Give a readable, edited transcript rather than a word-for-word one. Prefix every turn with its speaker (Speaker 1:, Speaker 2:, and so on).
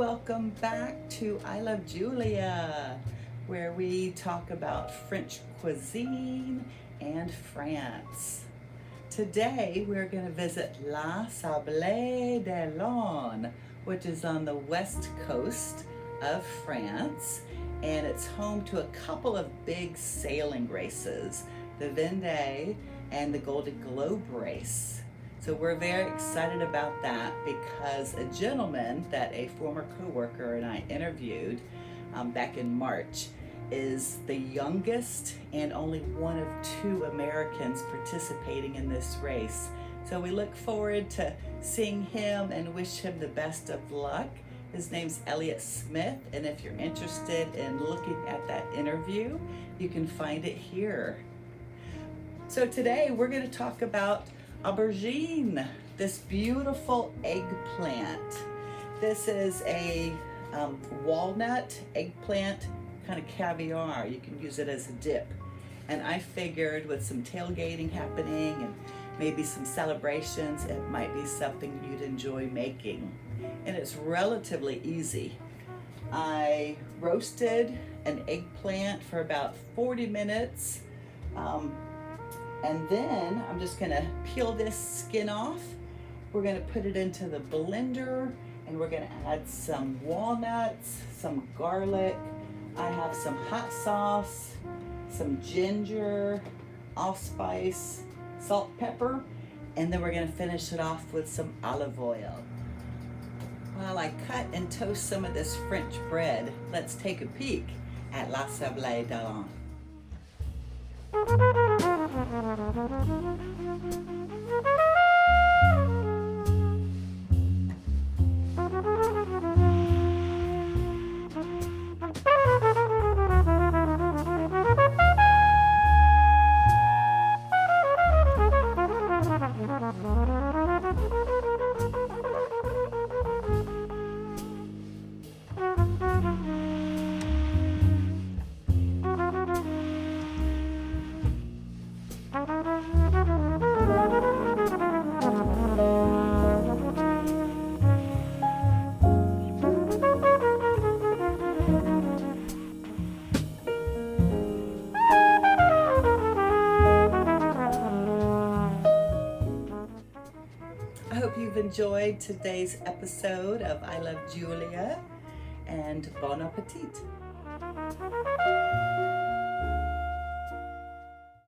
Speaker 1: welcome back to I Love Julia, where we talk about French cuisine and France. Today we're going to visit La Sables d'Olonne, which is on the west coast of France, and it's home to a couple of big sailing races, the Vendée and the Golden Globe race. So we're very excited about that because a gentleman that a former coworker and I interviewed back in March is the youngest and only one of 2 Americans participating in this race. So we look forward to seeing him and wish him the best of luck. His name's Elliot Smith, and if you're interested in looking at that interview, you can find it here. So today we're going to talk about aubergine, this beautiful eggplant. This is a walnut eggplant, kind of caviar. You can use it as a dip. And I figured with some tailgating happening and maybe some celebrations, it might be something you'd enjoy making. And it's relatively easy. I roasted an eggplant for about 40 minutes. And then I'm just gonna peel this skin off. We're gonna put it into the blender and we're gonna add some walnuts, some garlic. I have some hot sauce, some ginger, allspice, salt, pepper, and then we're gonna finish it off with some olive oil. While I cut and toast some of this French bread, let's take a peek at La Sables d'Olonne. I hope you've enjoyed today's episode of I Love Julia, and bon appetit.